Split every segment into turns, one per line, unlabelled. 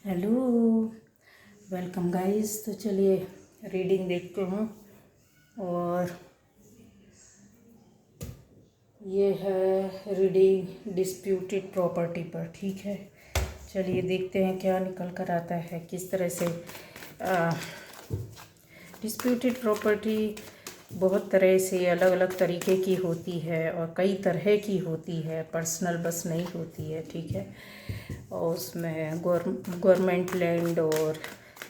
Hello, welcome guys. तो चलिए reading देखते हैं। और ये है रीडिंग डिस्प्यूटेड प्रॉपर्टी पर। ठीक है, चलिए देखते हैं क्या निकल कर आता है, किस तरह से। डिस्प्यूटेड प्रॉपर्टी बहुत तरह से अलग अलग तरीके की होती है और कई तरह की होती है, पर्सनल बस नहीं होती है। ठीक है, और उसमें गवर्नमेंट लैंड और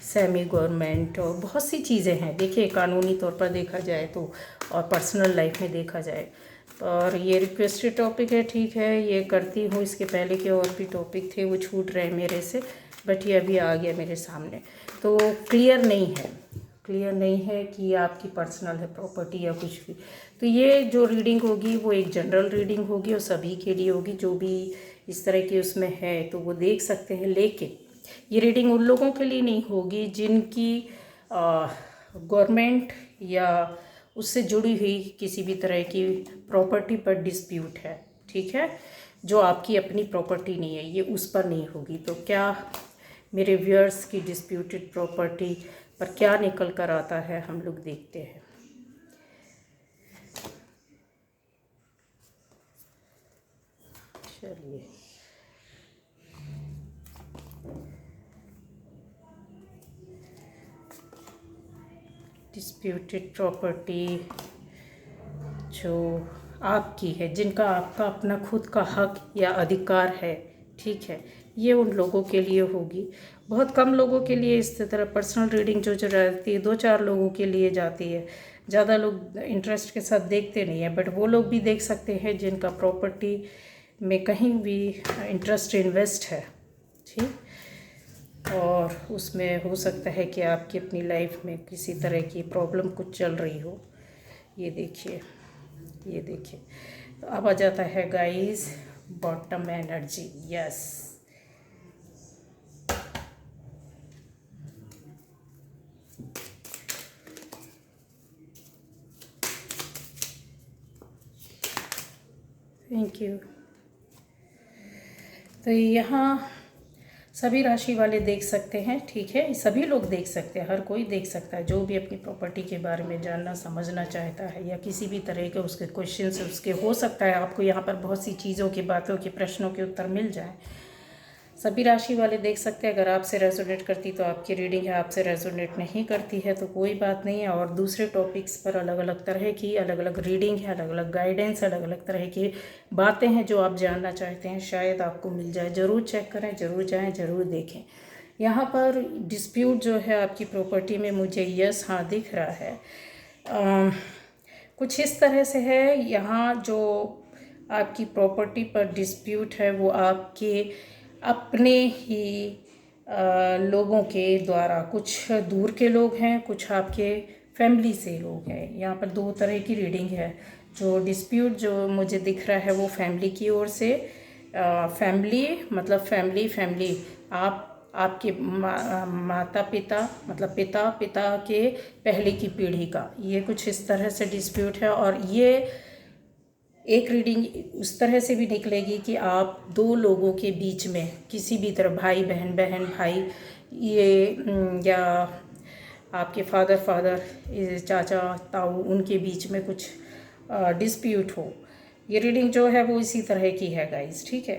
सेमी गवर्नमेंट और बहुत सी चीज़ें हैं। देखिए, कानूनी तौर पर देखा जाए तो और पर्सनल लाइफ में देखा जाए। और ये रिक्वेस्टेड टॉपिक है। ठीक है, ये करती हूँ। इसके पहले के और भी टॉपिक थे, वो छूट रहे मेरे से, बट ये अभी आ गया मेरे सामने। तो क्लियर नहीं है कि आपकी पर्सनल है प्रॉपर्टी या कुछ भी। तो ये जो रीडिंग होगी वो एक जनरल रीडिंग होगी और सभी के लिए होगी, जो भी इस तरह की उसमें है तो वो देख सकते हैं। लेकिन ये रीडिंग उन लोगों के लिए नहीं होगी जिनकी गवर्नमेंट या उससे जुड़ी हुई किसी भी तरह की प्रॉपर्टी पर डिस्प्यूट है। ठीक है, जो आपकी अपनी प्रॉपर्टी नहीं है, ये उस पर नहीं होगी। तो क्या मेरे व्यूअर्स की डिस्प्यूटेड प्रॉपर्टी पर क्या निकल कर आता है, हम लोग देखते हैं। चलिए, डिस्प्यूटेड प्रॉपर्टी जो आपकी है, जिनका आपका अपना खुद का हक या अधिकार है। ठीक है, ये उन लोगों के लिए होगी। बहुत कम लोगों के लिए इस तरह पर्सनल रीडिंग जो रहती है, 2-4 लोगों के लिए जाती है। ज़्यादा लोग इंटरेस्ट के साथ देखते नहीं है, बट वो लोग भी देख सकते हैं जिनका प्रॉपर्टी में कहीं भी इंटरेस्ट इन्वेस्ट है। ठीक, और उसमें हो सकता है कि आपकी अपनी लाइफ में किसी तरह की प्रॉब्लम कुछ चल रही हो। ये देखिए, ये देखिए। तो अब आ जाता है guys bottom energy. Yes, thank you. तो यहाँ सभी राशि वाले देख सकते हैं। ठीक है, सभी लोग देख सकते हैं, हर कोई देख सकता है जो भी अपनी प्रॉपर्टी के बारे में जानना समझना चाहता है या किसी भी तरह के उसके क्वेश्चन से उसके हो सकता है आपको यहाँ पर बहुत सी चीज़ों की, बातों के, प्रश्नों के उत्तर मिल जाए। सभी राशि वाले देख सकते हैं। अगर आपसे रेजोनेट करती तो आपकी रीडिंग है, आपसे रेजोनेट नहीं करती है तो कोई बात नहीं है। और दूसरे टॉपिक्स पर अलग अलग तरह की अलग अलग रीडिंग है, अलग अलग गाइडेंस, अलग अलग तरह की बातें हैं जो आप जानना चाहते हैं, शायद आपको मिल जाए। ज़रूर चेक करें, ज़रूर जाएँ, ज़रूर देखें। यहाँ पर डिस्प्यूट जो है आपकी प्रॉपर्टी में, मुझे यस हाँ दिख रहा है। कुछ इस तरह से है, यहाँ जो आपकी प्रॉपर्टी पर डिस्प्यूट है वो आपके अपने ही लोगों के द्वारा, कुछ दूर के लोग हैं, कुछ आपके फैमिली से लोग हैं। यहाँ पर 2 तरह की रीडिंग है। जो डिस्प्यूट जो मुझे दिख रहा है वो फैमिली की ओर से, फैमिली मतलब फैमिली आप, आपके माता पिता मतलब पिता के पहले की पीढ़ी का, ये कुछ इस तरह से डिस्प्यूट है। और ये एक रीडिंग उस तरह से भी निकलेगी कि आप 2 लोगों के बीच में किसी भी तरह, भाई बहन, बहन भाई, ये या आपके फादर चाचा ताऊ, उनके बीच में कुछ डिस्प्यूट हो। ये रीडिंग जो है वो इसी तरह की है गाइस। ठीक है,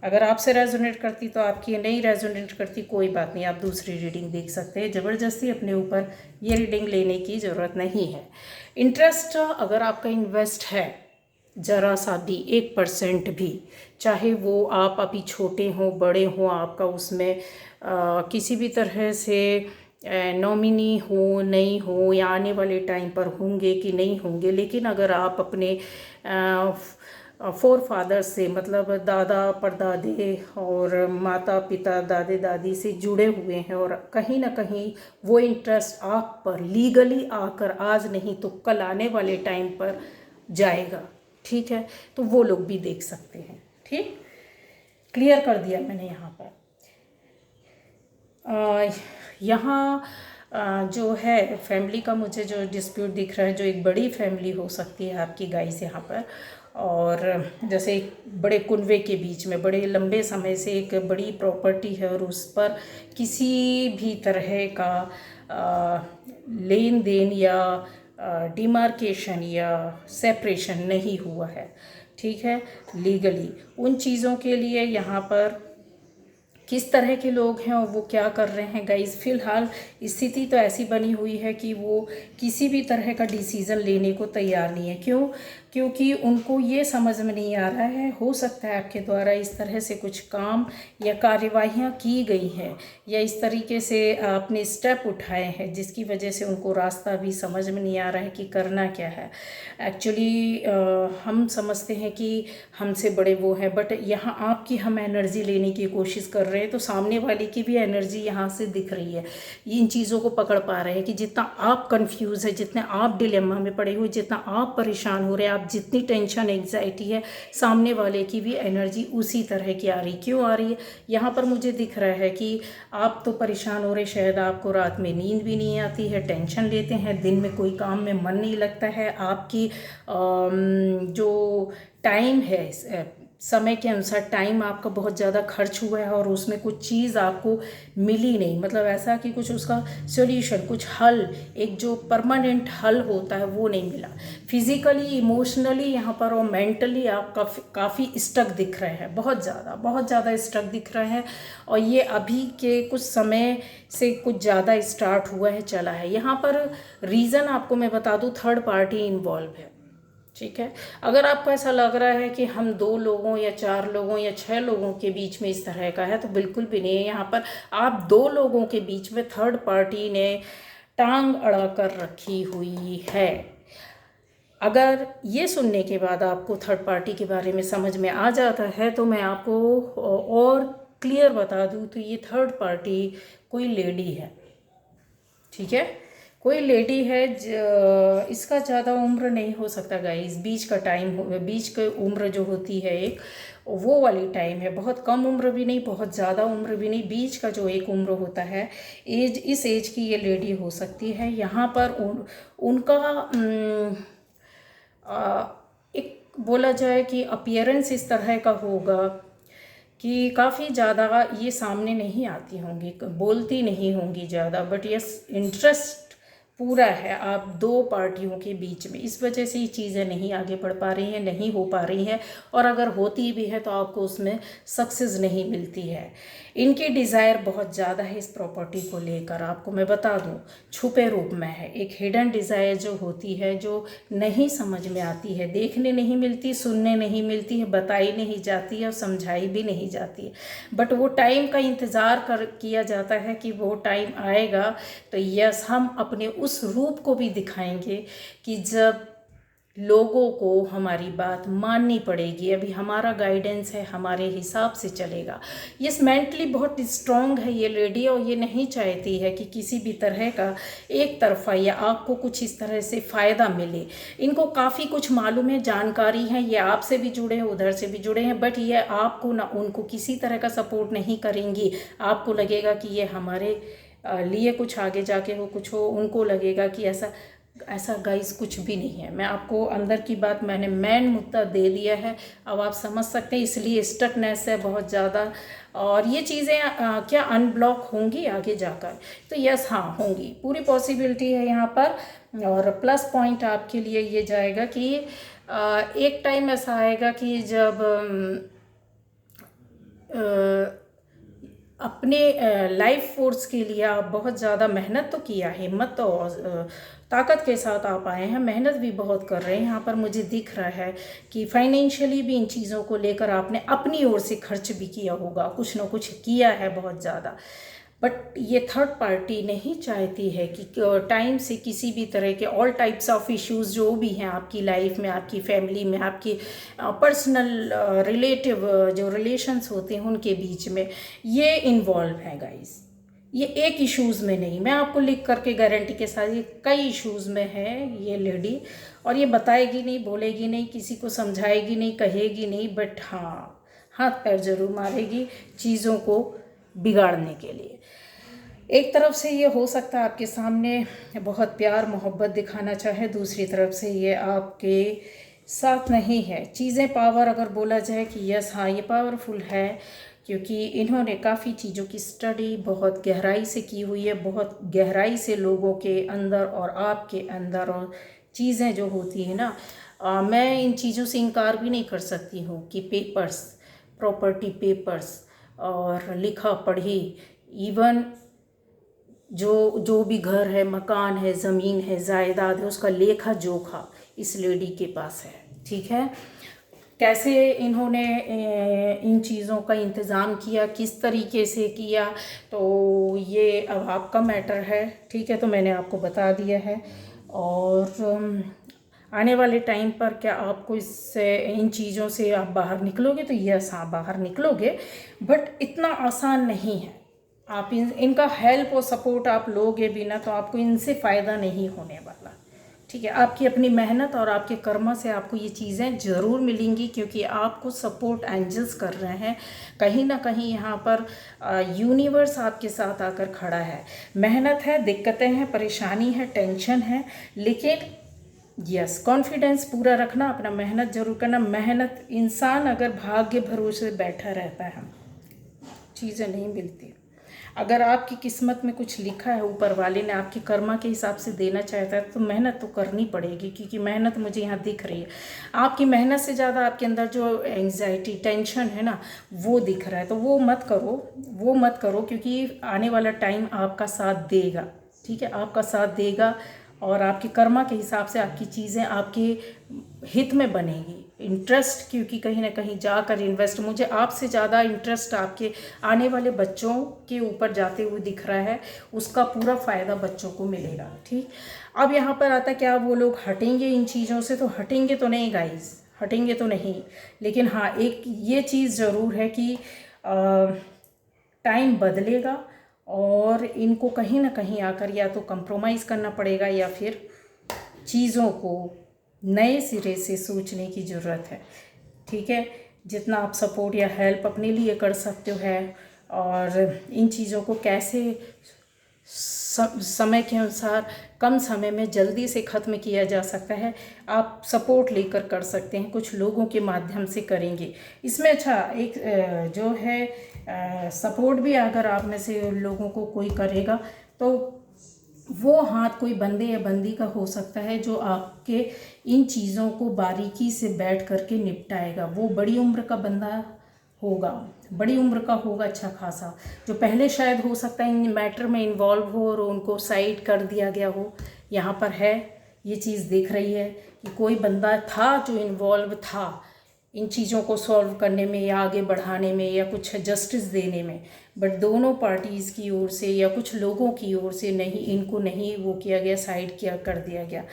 अगर आपसे रेजोनेट करती तो आपकी, नहीं रेजोनेट करती कोई बात नहीं, आप दूसरी रीडिंग देख सकते हैं। ज़बरदस्ती अपने ऊपर ये रीडिंग लेने की ज़रूरत नहीं है। इंटरेस्ट अगर आपका इन्वेस्ट है ज़रा सा भी, 1% भी, चाहे वो आप अभी छोटे हों बड़े हों, आपका उसमें किसी भी तरह से नॉमिनी हो नहीं हो, या आने वाले टाइम पर होंगे कि नहीं होंगे, लेकिन अगर आप अपने फोर फादर से मतलब दादा परदादे और माता पिता दादे दादी से जुड़े हुए हैं और कहीं ना कहीं वो इंटरेस्ट आप पर लीगली आकर आज नहीं तो कल आने वाले टाइम पर जाएगा। ठीक है, तो वो लोग भी देख सकते हैं। ठीक, क्लियर कर दिया मैंने यहाँ पर। यहाँ जो है फैमिली का मुझे जो डिस्प्यूट दिख रहा है, जो एक बड़ी फैमिली हो सकती है आपकी गाइस यहाँ पर, और जैसे एक बड़े कुनबे के बीच में बड़े लंबे समय से एक बड़ी प्रॉपर्टी है और उस पर किसी भी तरह का लेन देन या डिमार्केशन या सेपरेशन नहीं हुआ है, ठीक है, लीगली। उन चीज़ों के लिए यहाँ पर किस तरह के लोग हैं और वो क्या कर रहे हैं गाइस, फ़िलहाल स्थिति तो ऐसी बनी हुई है कि वो किसी भी तरह का डिसीज़न लेने को तैयार नहीं है। क्यों? क्योंकि उनको ये समझ में नहीं आ रहा है, हो सकता है आपके द्वारा इस तरह से कुछ काम या कार्यवाहियाँ की गई हैं या इस तरीके से आपने स्टेप उठाए हैं जिसकी वजह से उनको रास्ता भी समझ में नहीं आ रहा है कि करना क्या है। एक्चुअली हम समझते हैं कि हमसे बड़े वो हैं, बट यहाँ आपकी हम एनर्जी लेने की कोशिश कर रहे हैं तो सामने वाले की भी एनर्जी यहाँ से दिख रही है। इन चीज़ों को पकड़ पा रहे हैं कि जितना आप कंफ्यूज है, जितने आप डिलेमा में पड़े हुए, जितना आप परेशान हो रहे हैं, आप जितनी टेंशन एग्जाइटी है, सामने वाले की भी एनर्जी उसी तरह की आ रही। क्यों आ रही है? यहाँ पर मुझे दिख रहा है कि आप तो परेशान हो रहे, शायद आपको रात में नींद भी नहीं आती है, टेंशन लेते हैं, दिन में कोई काम में मन नहीं लगता है, आपकी जो टाइम है, समय के अनुसार टाइम आपका बहुत ज़्यादा खर्च हुआ है और उसमें कुछ चीज़ आपको मिली नहीं, मतलब ऐसा कि कुछ उसका सॉल्यूशन, कुछ हल, एक जो परमानेंट हल होता है वो नहीं मिला। फिज़िकली, इमोशनली यहाँ पर और मेंटली आप काफ़ी स्टक दिख रहे हैं, बहुत ज़्यादा स्टक दिख रहे हैं। और ये अभी के कुछ समय से कुछ ज़्यादा स्टार्ट हुआ है, चला है। यहाँ पर रीज़न आपको मैं बता दूँ, थर्ड पार्टी इन्वॉल्व है, ठीक है। अगर आपको ऐसा लग रहा है कि हम 2 लोगों या 4 लोगों या 6 लोगों के बीच में इस तरह का है, तो बिल्कुल भी नहीं है। यहाँ पर आप 2 लोगों के बीच में थर्ड पार्टी ने टांग अड़ा कर रखी हुई है। अगर ये सुनने के बाद आपको थर्ड पार्टी के बारे में समझ में आ जाता है तो मैं आपको और क्लियर बता दूँ तो ये थर्ड पार्टी कोई लेडी है, ठीक है, कोई लेडी है। इसका ज़्यादा उम्र नहीं हो सकता गाइस, बीच का टाइम, बीच की उम्र जो होती है एक, वो वाली टाइम है। बहुत कम उम्र भी नहीं, बहुत ज़्यादा उम्र भी नहीं, बीच का जो एक उम्र होता है, एज, इस एज की ये लेडी हो सकती है। यहाँ पर उनका एक बोला जाए कि अपीयरेंस इस तरह का होगा कि काफ़ी ज़्यादा ये सामने नहीं आती होंगी, बोलती नहीं होंगी ज़्यादा, बट यस इंटरेस्ट पूरा है आप 2 पार्टियों के बीच में। इस वजह से ये चीज़ें नहीं आगे बढ़ पा रही हैं, नहीं हो पा रही हैं, और अगर होती भी है तो आपको उसमें सक्सेस नहीं मिलती है। इनकी डिज़ायर बहुत ज़्यादा है इस प्रॉपर्टी को लेकर, आपको मैं बता दूं, छुपे रूप में है। एक हिडन डिज़ायर जो होती है, जो नहीं समझ में आती है, देखने नहीं मिलती, सुनने नहीं मिलती है, बताई नहीं जाती है और समझाई भी नहीं जाती है, बट वो टाइम का इंतज़ार किया जाता है कि वो टाइम आएगा तो यस, हम अपने उस रूप को भी दिखाएंगे कि जब लोगों को हमारी बात माननी पड़ेगी। अभी हमारा गाइडेंस है, हमारे हिसाब से चलेगा। ये मेंटली बहुत स्ट्रांग है ये लेडी, और ये नहीं चाहती है कि किसी भी तरह का एक तरफा या आपको कुछ इस तरह से फ़ायदा मिले। इनको काफ़ी कुछ मालूम है, जानकारी है, ये आपसे भी जुड़े हैं, उधर से भी जुड़े हैं, बट ये आपको ना उनको किसी तरह का सपोर्ट नहीं करेंगी। आपको लगेगा कि ये हमारे लिए कुछ आगे जाके हो, कुछ हो, उनको लगेगा कि ऐसा गाइस कुछ भी नहीं है। मैं आपको अंदर की बात, मैंने मेन मुद्दा दे दिया है, अब आप समझ सकते हैं। इसलिए स्टकनेस है बहुत ज़्यादा, और ये चीज़ें क्या अनब्लॉक होंगी आगे जाकर? तो यस, हाँ होंगी, पूरी पॉसिबिलिटी है यहाँ पर। और प्लस पॉइंट आपके लिए ये जाएगा कि एक टाइम ऐसा आएगा कि जब अपने लाइफ फोर्स के लिए आप बहुत ज़्यादा मेहनत तो किया है, हिम्मत और ताकत के साथ आप आए हैं, मेहनत भी बहुत कर रहे हैं। यहाँ पर मुझे दिख रहा है कि फाइनेंशियली भी इन चीज़ों को लेकर आपने अपनी ओर से खर्च भी किया होगा, कुछ ना कुछ किया है बहुत ज़्यादा। बट ये थर्ड पार्टी नहीं चाहती है कि टाइम से किसी भी तरह के ऑल टाइप्स ऑफ इश्यूज़ जो भी हैं आपकी लाइफ में, आपकी फैमिली में, आपकी पर्सनल रिलेटिव जो रिलेशंस होते हैं उनके बीच में ये इन्वॉल्व है गाइस। ये एक इश्यूज़ में नहीं, मैं आपको लिख करके गारंटी के साथ, ये कई इश्यूज़ में है ये लेडी, और ये बताएगी नहीं, बोलेगी नहीं, किसी को समझाएगी नहीं, कहेगी नहीं, बट हाँ हाथ पैर जरूर मारेगी चीज़ों को बिगाड़ने के लिए। एक तरफ से ये हो सकता है आपके सामने बहुत प्यार मोहब्बत दिखाना चाहे, दूसरी तरफ से ये आपके साथ नहीं है। चीज़ें पावर अगर बोला जाए कि यस हाँ ये पावरफुल है, क्योंकि इन्होंने काफ़ी चीज़ों की स्टडी बहुत गहराई से की हुई है, बहुत गहराई से लोगों के अंदर और आपके अंदर और चीज़ें जो होती है ना, मैं इन चीज़ों से इनकार भी नहीं कर सकती हूँ कि पेपर्स, प्रॉपर्टी पेपर्स और लिखा पढ़ी, इवन जो जो भी घर है, मकान है, ज़मीन है, जायदाद है, उसका लेखा जोखा इस लेडी के पास है। ठीक है, कैसे इन्होंने इन चीज़ों का इंतज़ाम किया, किस तरीके से किया, तो ये अब आपका मैटर है। ठीक है, तो मैंने आपको बता दिया है। और आने वाले टाइम पर क्या आपको इससे, इन चीज़ों से आप बाहर निकलोगे? तो यस हाँ बाहर निकलोगे, बट इतना आसान नहीं है। आप इनका हेल्प और सपोर्ट आप लोगे भी ना, तो आपको इनसे फ़ायदा नहीं होने वाला। ठीक है, आपकी अपनी मेहनत और आपके कर्म से आपको ये चीज़ें ज़रूर मिलेंगी, क्योंकि आपको सपोर्ट एंजल्स कर रहे हैं। कहीं ना कहीं यहाँ पर यूनिवर्स आपके साथ आकर खड़ा है। मेहनत है, दिक्कतें हैं, परेशानी है, टेंशन है, लेकिन यस कॉन्फिडेंस पूरा रखना, अपना मेहनत ज़रूर करना। मेहनत, इंसान अगर भाग्य भरोसे बैठा रहता है चीज़ें नहीं मिलती। अगर आपकी किस्मत में कुछ लिखा है, ऊपर वाले ने आपके कर्मा के हिसाब से देना चाहता है, तो मेहनत तो करनी पड़ेगी, क्योंकि मेहनत मुझे यहाँ दिख रही है। आपकी मेहनत से ज़्यादा आपके अंदर जो एंग्जाइटी, टेंशन है ना, वो दिख रहा है। तो वो मत करो, वो मत करो, क्योंकि आने वाला टाइम आपका साथ देगा। ठीक है, आपका साथ देगा और आपके कर्मा के हिसाब से आपकी चीज़ें आपके हित में बनेगी। इंटरेस्ट, क्योंकि कहीं ना कहीं जाकर इन्वेस्ट, मुझे आपसे ज़्यादा इंटरेस्ट आपके आने वाले बच्चों के ऊपर जाते हुए दिख रहा है, उसका पूरा फ़ायदा बच्चों को मिलेगा। ठीक, अब यहाँ पर आता क्या, वो लोग हटेंगे इन चीज़ों से? तो हटेंगे तो नहीं गाइस, हटेंगे तो नहीं, लेकिन हाँ एक ये चीज़ ज़रूर है कि टाइम बदलेगा और इनको कहीं ना कहीं आकर या तो कंप्रोमाइज़ करना पड़ेगा, या फिर चीज़ों को नए सिरे से सोचने की ज़रूरत है। ठीक है, जितना आप सपोर्ट या हेल्प अपने लिए कर सकते हो है, और इन चीज़ों को कैसे समय के अनुसार कम समय में जल्दी से ख़त्म किया जा सकता है, आप सपोर्ट लेकर कर सकते हैं, कुछ लोगों के माध्यम से करेंगे इसमें। अच्छा, एक जो है सपोर्ट भी अगर आप में से लोगों को कोई करेगा, तो वो हाथ कोई बंदे या बंदी का हो सकता है, जो आपके इन चीज़ों को बारीकी से बैठ करके निपटाएगा। वो बड़ी उम्र का बंदा होगा, बड़ी उम्र का होगा अच्छा खासा, जो पहले शायद हो सकता है इन मैटर में इन्वॉल्व हो और उनको साइड कर दिया गया हो। यहाँ पर है, ये चीज़ दिख रही है कि कोई बंदा था जो इन्वॉल्व था इन चीज़ों को सॉल्व करने में या आगे बढ़ाने में या कुछ जस्टिस देने में, बट दोनों पार्टीज़ की ओर से या कुछ लोगों की ओर से नहीं, इनको नहीं वो किया गया, साइड किया कर दिया गया।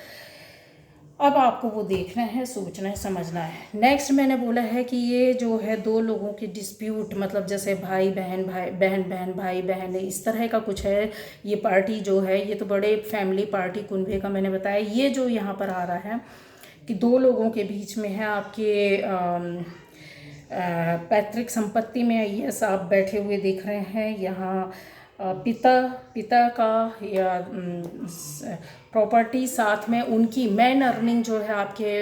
अब आपको वो देखना है, सोचना है, समझना है। नेक्स्ट मैंने बोला है कि ये जो है दो लोगों की डिस्प्यूट, मतलब जैसे भाई बहन, बहन भाई बहन, इस तरह का कुछ है। ये पार्टी जो है, ये तो बड़े फैमिली पार्टी कुनबे का मैंने बताया। ये जो यहाँ पर आ रहा है कि दो लोगों के बीच में है, आपके पैतृक संपत्ति में यस आप बैठे हुए देख रहे हैं। यहाँ पिता का या प्रॉपर्टी, साथ में उनकी मेन अर्निंग जो है आपके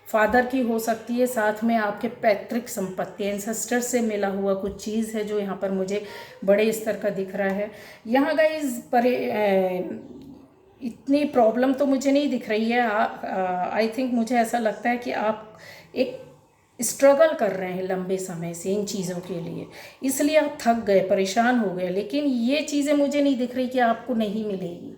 फादर की हो सकती है, साथ में आपके पैतृक संपत्ति, एंसेस्टर से मिला हुआ कुछ चीज़ है जो यहाँ पर मुझे बड़े स्तर का दिख रहा है। यहाँ गाइस इतनी प्रॉब्लम तो मुझे नहीं दिख रही है। आई थिंक मुझे ऐसा लगता है कि आप एक स्ट्रगल कर रहे हैं लंबे समय से इन चीज़ों के लिए, इसलिए आप थक गए, परेशान हो गए। लेकिन ये चीज़ें मुझे नहीं दिख रही कि आपको नहीं मिलेगी।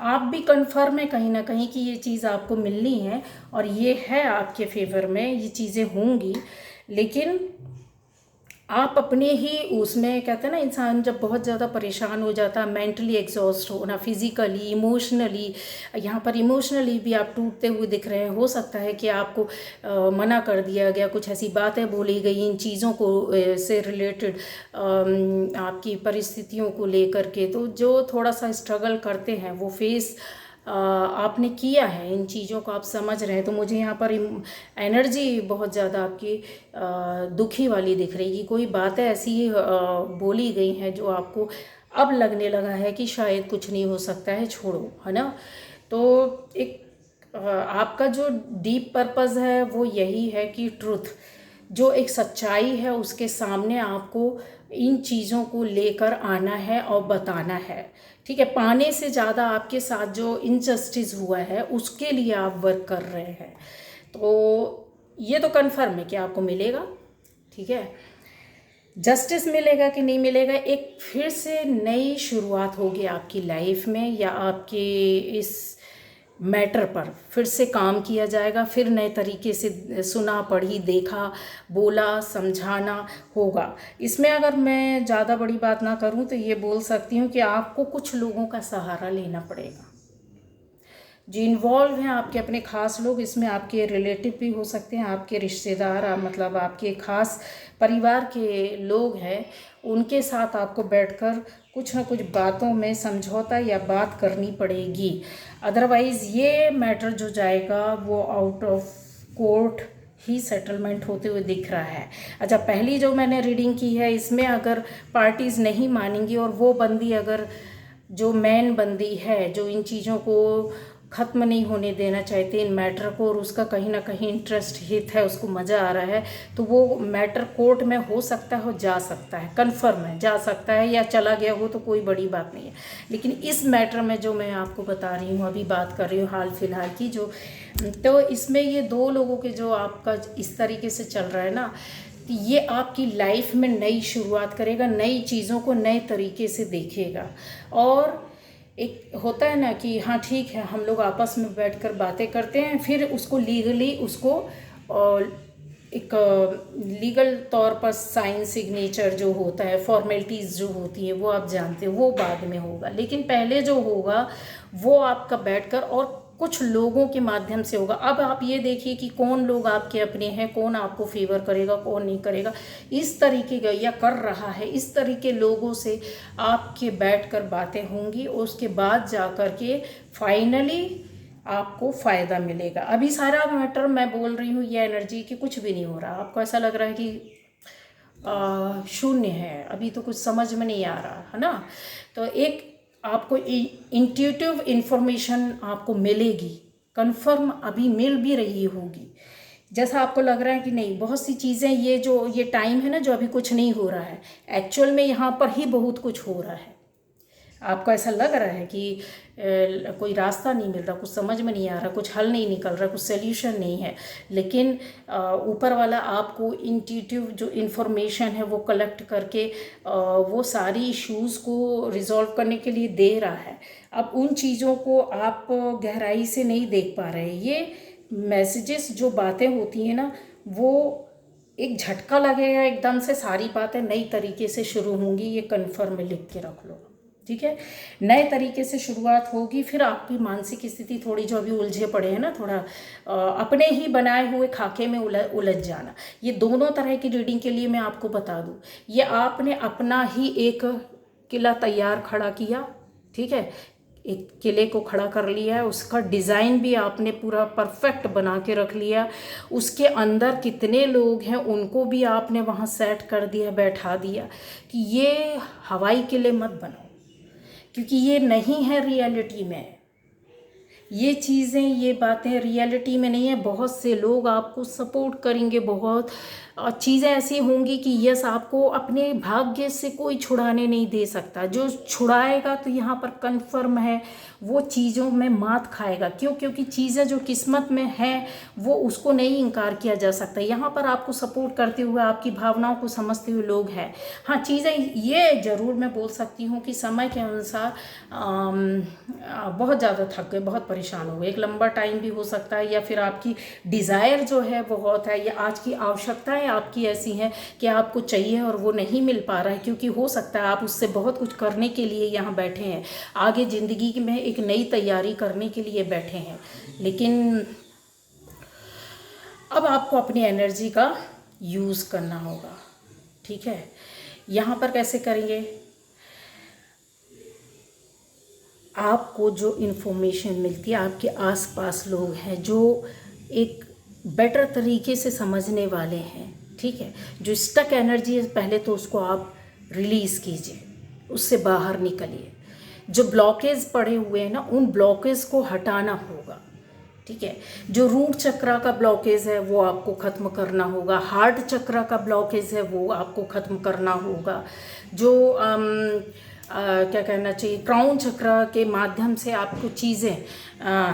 आप भी कन्फर्म है कहीं ना कहीं कि ये चीज़ आपको मिलनी है, और ये है आपके फेवर में, ये चीज़ें होंगी। लेकिन आप अपने ही उसमें, कहते हैं ना, इंसान जब बहुत ज़्यादा परेशान हो जाता है, मेंटली एग्जॉस्ट होना, फिज़िकली, इमोशनली, यहाँ पर इमोशनली भी आप टूटते हुए दिख रहे हैं। हो सकता है कि आपको मना कर दिया गया, कुछ ऐसी बातें बोली गई इन चीज़ों को से रिलेटेड, आपकी परिस्थितियों को लेकर के। तो जो थोड़ा सा स्ट्रगल करते हैं वो फेस आपने किया है, इन चीज़ों को आप समझ रहे हैं। तो मुझे यहाँ पर एनर्जी बहुत ज़्यादा आपकी दुखी वाली दिख रही है। कोई बातें ऐसी बोली गई हैं जो आपको अब लगने लगा है कि शायद कुछ नहीं हो सकता है, छोड़ो, है ना। तो एक आपका जो डीप पर्पस है वो यही है कि ट्रुथ, जो एक सच्चाई है उसके सामने आपको इन चीज़ों को लेकर आना है और बताना है। ठीक है, पाने से ज़्यादा आपके साथ जो इनजस्टिस हुआ है उसके लिए आप वर्क कर रहे हैं, तो ये तो कन्फर्म है कि आपको मिलेगा। ठीक है, जस्टिस मिलेगा कि नहीं मिलेगा, एक फिर से नई शुरुआत होगी आपकी लाइफ में, या आपके इस मैटर पर फिर से काम किया जाएगा, फिर नए तरीके से सुना पढ़ी देखा बोला समझाना होगा। इसमें अगर मैं ज़्यादा बड़ी बात ना करूं तो ये बोल सकती हूँ कि आपको कुछ लोगों का सहारा लेना पड़ेगा जो इन्वॉल्व हैं, आपके अपने ख़ास लोग। इसमें आपके रिलेटिव भी हो सकते हैं, आपके रिश्तेदार, मतलब आपके ख़ास परिवार के लोग हैं, उनके साथ आपको बैठकर कुछ ना कुछ बातों में समझौता या बात करनी पड़ेगी। अदरवाइज़ ये मैटर जो जाएगा वो out of court he settlement होते हुए दिख रहा है। अच्छा, पहली जो मैंने रीडिंग की है इसमें अगर पार्टीज़ नहीं मानेंगी और वो बंदी अगर जो मेन बंदी है जो इन चीज़ों को ख़त्म नहीं होने देना चाहते इन मैटर को, और उसका कहीं ना कहीं इंटरेस्ट हित है, उसको मज़ा आ रहा है, तो वो मैटर कोर्ट में हो सकता है, हो जा सकता है, कन्फर्म है जा सकता है, या चला गया हो तो कोई बड़ी बात नहीं है। लेकिन इस मैटर में जो मैं आपको बता रही हूँ, अभी बात कर रही हूँ हाल फिलहाल की जो, तो इसमें ये दो लोगों के जो आपका इस तरीके से चल रहा है ना, ये आपकी लाइफ में नई शुरुआत करेगा, नई चीज़ों को नए तरीके से देखेगा। और एक होता है ना कि हाँ ठीक है, हम लोग आपस में बैठकर बातें करते हैं, फिर उसको लीगली उसको एक लीगल तौर पर साइन सिग्नेचर जो होता है, फॉर्मेलिटीज़ जो होती है वो आप जानते हो, वो बाद में होगा। लेकिन पहले जो होगा वो आपका बैठकर और कुछ लोगों के माध्यम से होगा। अब आप ये देखिए कि कौन लोग आपके अपने हैं, कौन आपको फेवर करेगा, कौन नहीं करेगा, इस तरीके का या कर रहा है, इस तरीके लोगों से आपके बैठकर बातें होंगी, और उसके बाद जा कर के फाइनली आपको फ़ायदा मिलेगा। अभी सारा मैटर मैं बोल रही हूँ ये एनर्जी की कुछ भी नहीं हो रहा, आपको ऐसा लग रहा है कि शून्य है, अभी तो कुछ समझ में नहीं आ रहा है ना, तो एक आपको इंट्यूटिव इन्फॉर्मेशन आपको मिलेगी, कंफर्म अभी मिल भी रही होगी। जैसा आपको लग रहा है कि नहीं, बहुत सी चीज़ें ये टाइम है ना जो अभी कुछ नहीं हो रहा है, एक्चुअल में यहाँ पर ही बहुत कुछ हो रहा है। आपको ऐसा लग रहा है कि कोई रास्ता नहीं मिल रहा, कुछ समझ में नहीं आ रहा, कुछ हल नहीं निकल रहा, कुछ सॉल्यूशन नहीं है, लेकिन ऊपर वाला आपको इंट्यूटिव जो इन्फॉर्मेशन है वो कलेक्ट करके वो सारी इश्यूज़ को रिजॉल्व करने के लिए दे रहा है। अब उन चीज़ों को आप गहराई से नहीं देख पा रहे। ये मैसेजेस जो बातें होती हैं ना, वो एक झटका लगेगा, एकदम से सारी बातें नई तरीके से शुरू होंगी, ये कन्फर्म लिख के रख लो। ठीक है, नए तरीके से शुरुआत होगी, फिर आपकी मानसिक स्थिति थोड़ी जो अभी उलझे पड़े हैं ना, थोड़ा अपने ही बनाए हुए खाके में उलझ जाना। ये दोनों तरह की रीडिंग के लिए मैं आपको बता दूं, ये आपने अपना ही एक किला तैयार खड़ा किया। ठीक है, एक किले को खड़ा कर लिया है, उसका डिज़ाइन भी आपने पूरा परफेक्ट बना के रख लिया, उसके अंदर कितने लोग हैं उनको भी आपने वहाँ सेट कर दिया, बैठा दिया कि ये हवाई किले मत बनाओ, क्योंकि ये नहीं है रियलिटी में, ये चीज़ें ये बातें रियलिटी में नहीं है। बहुत से लोग आपको सपोर्ट करेंगे, बहुत चीज़ें ऐसी होंगी कि यस, आपको अपने भाग्य से कोई छुड़ाने नहीं दे सकता। जो छुड़ाएगा तो यहाँ पर कंफर्म है वो चीज़ों में मात खाएगा। क्यों? क्योंकि चीज़ें जो किस्मत में हैं वो उसको नहीं इनकार किया जा सकता। यहाँ पर आपको सपोर्ट करते हुए, आपकी भावनाओं को समझते हुए लोग हैं। हाँ, चीज़ें ये ज़रूर मैं बोल सकती हूँ कि समय के अनुसार बहुत ज़्यादा थक गए, बहुत परेशान हो गए। एक लंबा टाइम भी हो सकता है, या फिर आपकी डिज़ायर जो है बहुत है, या आज की आवश्यकताएं आपकी ऐसी हैं कि आपको चाहिए और वो नहीं मिल पा रहा है, क्योंकि हो सकता है आप उससे बहुत कुछ करने के लिए यहाँ बैठे हैं, आगे ज़िंदगी में एक नई तैयारी करने के लिए बैठे हैं। लेकिन अब आपको अपनी एनर्जी का यूज़ करना होगा। ठीक है, यहाँ पर कैसे करेंगे? आपको जो इन्फॉर्मेशन मिलती है, आपके आसपास लोग हैं जो एक बेटर तरीके से समझने वाले हैं। ठीक है, जो स्टक एनर्जी है पहले तो उसको आप रिलीज़ कीजिए, उससे बाहर निकलिए। जो ब्लॉकेज पड़े हुए हैं ना, उन ब्लॉकेज को हटाना होगा। ठीक है। जो रूट चक्रा का ब्लॉकेज है वो आपको ख़त्म करना होगा, हार्ट चक्रा का ब्लॉकेज है वो आपको ख़त्म करना होगा, जो क्या कहना चाहिए क्राउन चक्रा के माध्यम से आपको चीज़ें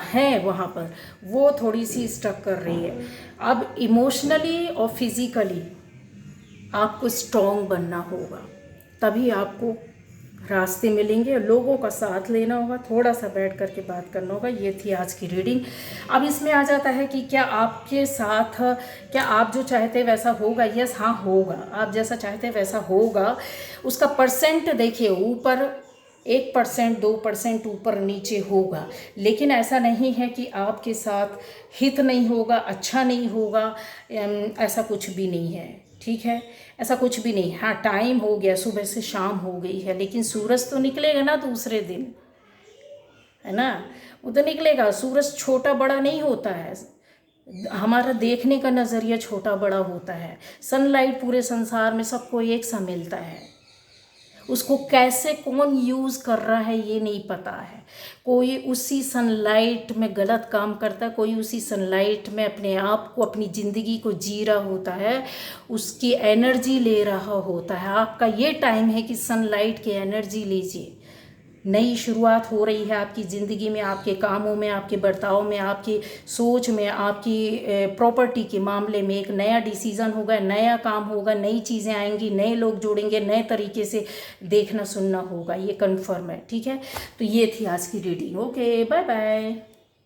हैं वहाँ पर, वो थोड़ी सी स्टक कर रही है। अब इमोशनली और फिज़िकली आपको स्ट्रॉन्ग बनना होगा, तभी आपको रास्ते मिलेंगे, लोगों का साथ लेना होगा, थोड़ा सा बैठ करके बात करना होगा। ये थी आज की रीडिंग। अब इसमें आ जाता है कि क्या आपके साथ, क्या आप जो चाहते हैं वैसा होगा? यस, हाँ होगा। आप जैसा चाहते हैं वैसा होगा। उसका परसेंट देखिए, ऊपर 1%, 2% ऊपर नीचे होगा, लेकिन ऐसा नहीं है कि आपके साथ हित नहीं होगा, अच्छा नहीं होगा, ऐसा कुछ भी नहीं है, ठीक है। ऐसा कुछ भी नहीं। हाँ, टाइम हो गया, सुबह से शाम हो गई है, लेकिन सूरज तो निकलेगा ना दूसरे दिन, है ना। वो तो निकलेगा। सूरज छोटा बड़ा नहीं होता है, हमारा देखने का नज़रिया छोटा बड़ा होता है। सनलाइट पूरे संसार में सबको एक सा मिलता है, उसको कैसे कौन यूज़ कर रहा है ये नहीं पता है। कोई उसी सनलाइट में गलत काम करता है, कोई उसी सनलाइट में अपने आप को, अपनी ज़िंदगी को जी रहा होता है, उसकी एनर्जी ले रहा होता है। आपका ये टाइम है कि सनलाइट की एनर्जी लीजिए। नई शुरुआत हो रही है आपकी ज़िंदगी में, आपके कामों में, आपके बर्ताव में, आपकी सोच में, आपकी प्रॉपर्टी के मामले में एक नया डिसीज़न होगा, नया काम होगा, नई चीज़ें आएंगी, नए लोग जुड़ेंगे, नए तरीके से देखना सुनना होगा, ये कन्फर्म है, ठीक है। तो ये थी आज की रीडिंग। Okay, bye bye.